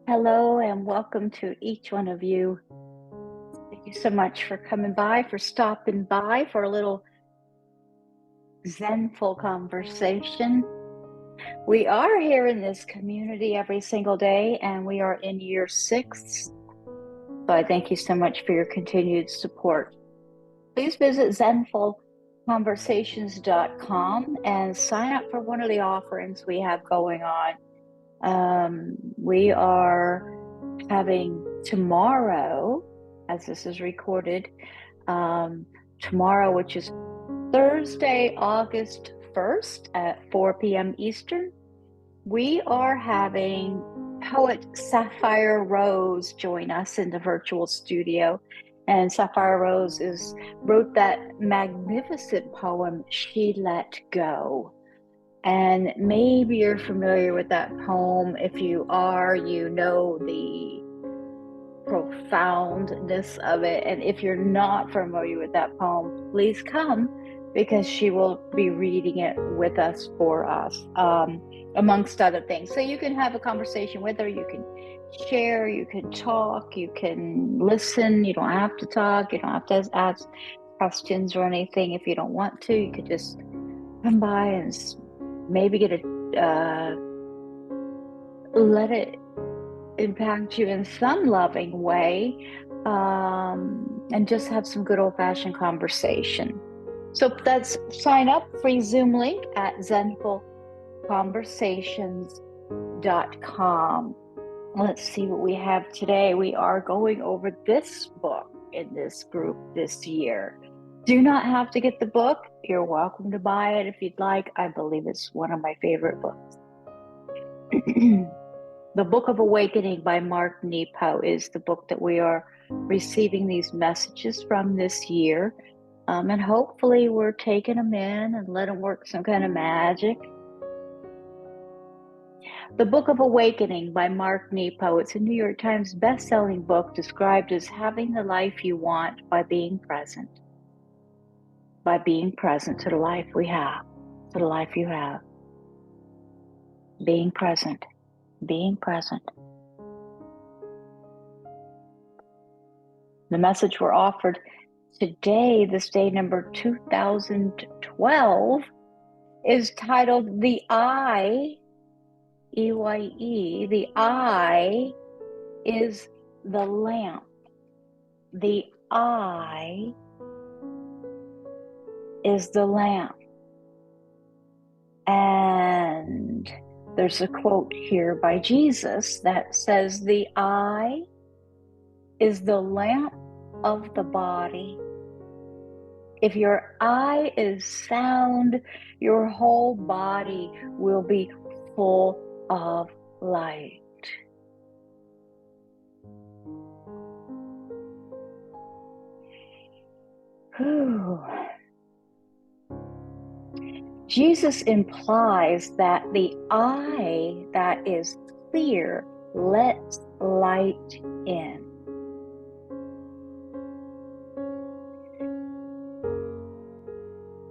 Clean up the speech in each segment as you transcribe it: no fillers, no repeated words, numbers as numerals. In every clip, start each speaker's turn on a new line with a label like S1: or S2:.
S1: Hello and welcome to each one of you. Thank you so much for coming by, for stopping by for a little Zenful conversation. We are here in this community every single day, and we are in year 6. So I thank you so much for your continued support. Please visit zenfulconversations.com and sign up for one of the offerings we have going on. We are having tomorrow, as this is recorded, tomorrow, which is Thursday, August 1st at 4 p.m. Eastern, we are having poet Sapphire Rose join us in the virtual studio. And Sapphire Rose wrote that magnificent poem, She Let Go. And maybe you're familiar with that poem. If you are, you know the profoundness of it. And if you're not familiar with that poem, please come, because she will be reading it with us, for us, amongst other things. So you can have a conversation with her, you can share, you can talk, you can listen. You don't have to talk, you don't have to ask questions or anything. If you don't want to, you could just come by and maybe get let it impact you in some loving way, and just have some good old-fashioned conversation. So that's sign up, free Zoom link at zenfulconversations.com. Let's see what we have today. We are going over this book in this group this year. Do not have to get the book. You're welcome to buy it if you'd like. I believe it's one of my favorite books. The Book of Awakening by Mark NEPO is the book that we are receiving these messages from this year. And hopefully we're taking them in and let them work some kind of magic. The Book of Awakening by Mark NEPO. It's a New York Times best-selling book described as having the life you want by being present. By being present to the life we have, to the life you have. Being present. Being present. The message we're offered today, this day number 2012, is titled The I, E-Y-E, the I is the lamp. The I is the lamp. And there's a quote here by Jesus that says, the I is the lamp of the body. If your eye is sound, your whole body will be full of light. Whew. Jesus implies that the eye that is clear lets light in.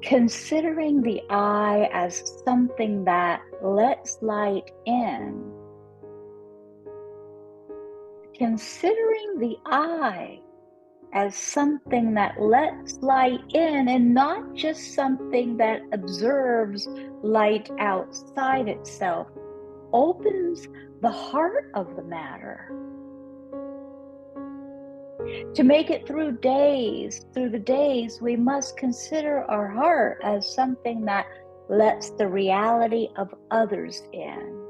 S1: Considering the eye as something that lets light in, considering the eye as something that lets light in and not just something that observes light outside itself, opens the heart of the matter. To make it through the days, we must consider our heart as something that lets the reality of others in,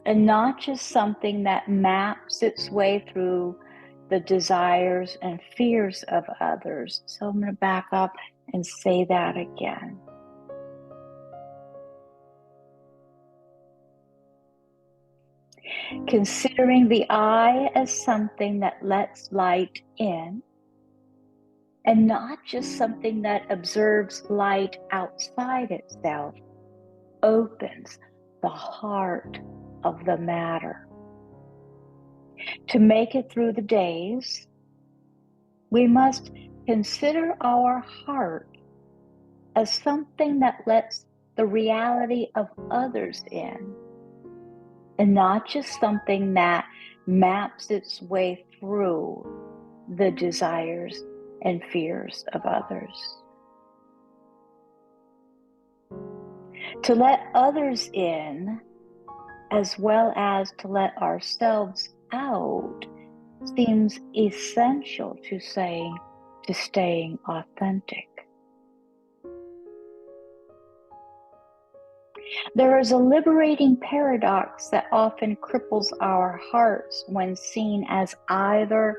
S1: and not just something that maps its way through the desires and fears of others. So I'm going to back up and say that again. Considering the eye as something that lets light in, and not just something that observes light outside itself, opens the heart of the matter. To make it through the days, we must consider our heart as something that lets the reality of others in, and not just something that maps its way through the desires and fears of others. To let others in, as well as to let ourselves out, seems essential to staying authentic. There is a liberating paradox that often cripples our hearts when seen as either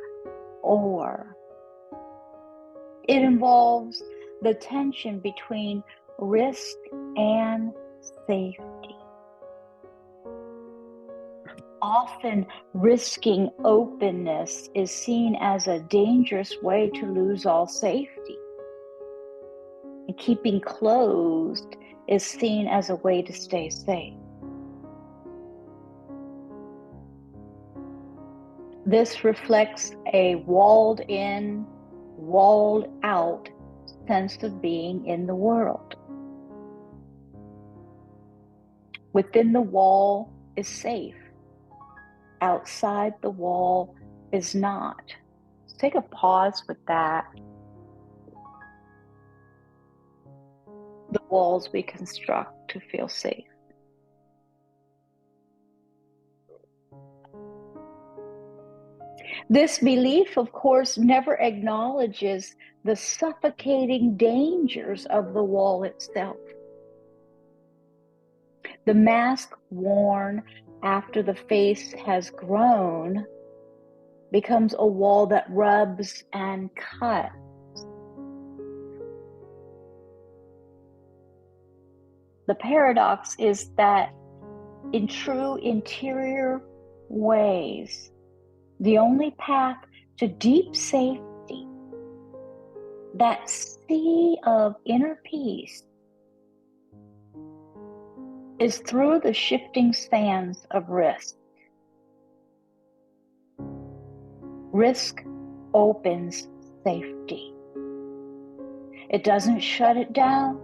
S1: or. It involves the tension between risk and safety. Often, risking openness is seen as a dangerous way to lose all safety. And keeping closed is seen as a way to stay safe. This reflects a walled in, walled out sense of being in the world. Within the wall is safe. Outside the wall is not. Let's take a pause with that. The walls we construct to feel safe. This belief, of course, never acknowledges the suffocating dangers of the wall itself. The mask worn after the face has grown becomes a wall that rubs and cuts. The paradox is that in true interior ways, the only path to deep safety, that sea of inner peace, is through the shifting sands of risk. Risk opens safety. It doesn't shut it down.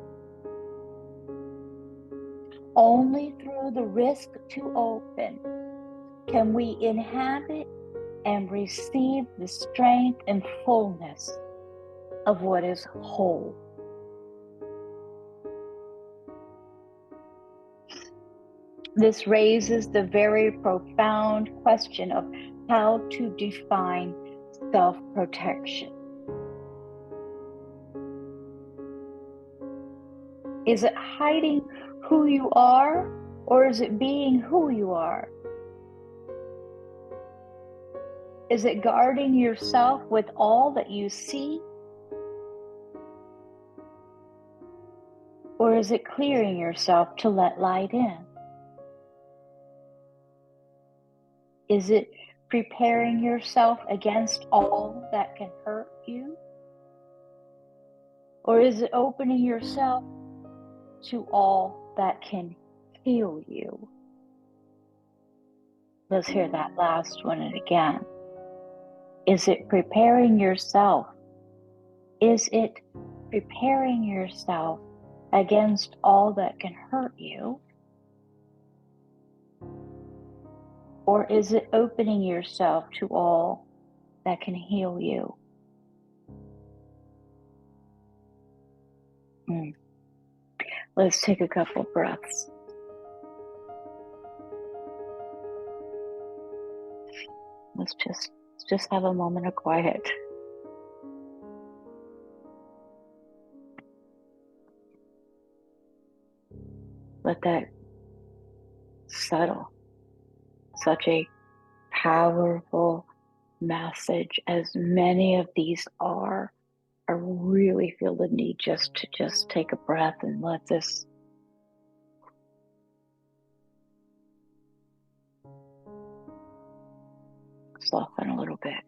S1: Only through the risk to open can we inhabit and receive the strength and fullness of what is whole. This raises the very profound question of how to define self-protection. Is it hiding who you are, or is it being who you are? Is it guarding yourself with all that you see? Or is it clearing yourself to let light in? Is it preparing yourself against all that can hurt you? Or is it opening yourself to all that can heal you? Let's hear that last one again. Is it preparing yourself? Is it preparing yourself against all that can hurt you? Or is it opening yourself to all that can heal you? Let's take a couple breaths. Let's just have a moment of quiet. Let that settle. Such a powerful message, as many of these are. I really feel the need to take a breath and let this soften a little bit.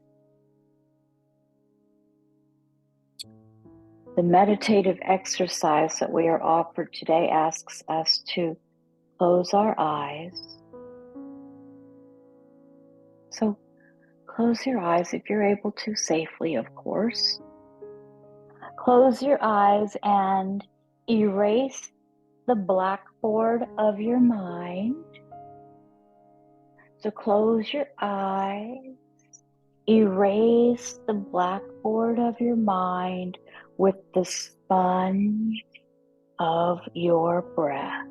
S1: The meditative exercise that we are offered today asks us to close our eyes. So close your eyes if you're able to safely, of course. Close your eyes and erase the blackboard of your mind. So close your eyes, erase the blackboard of your mind with the sponge of your breath.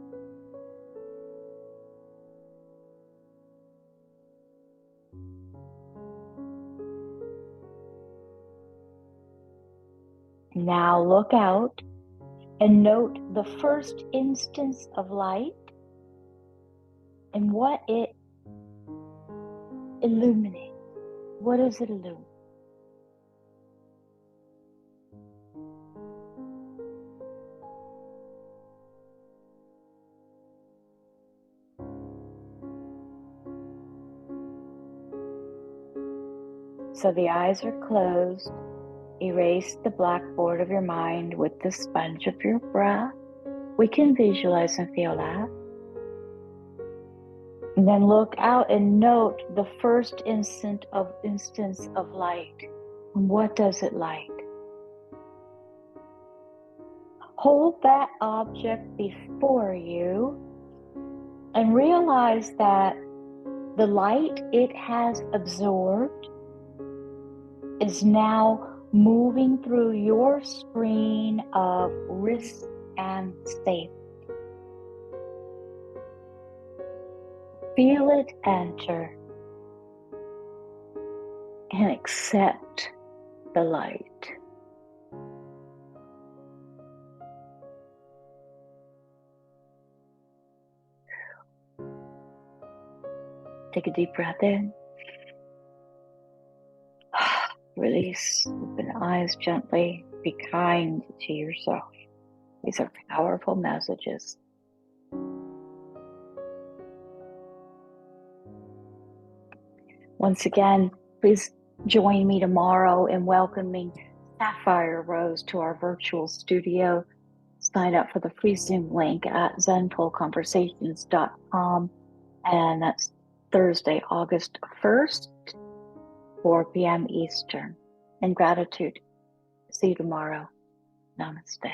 S1: Now look out and note the first instance of light and what it illuminates. What does it illuminate? So the eyes are closed. Erase the blackboard of your mind with the sponge of your breath. We can visualize and feel that. And then look out and note the first instance of light. And what does it light? Hold that object before you and realize that the light it has absorbed is now moving through your screen of risk and safety. Feel it enter and accept the light. Take a deep breath in. Release. Open eyes gently. Be kind to yourself. These are powerful messages. Once again, please join me tomorrow in welcoming Sapphire Rose to our virtual studio. Sign up for the free Zoom link at zenfulconversations.com. And that's Thursday, August 1st, 4 p.m. Eastern. In gratitude. See you tomorrow. Namaste.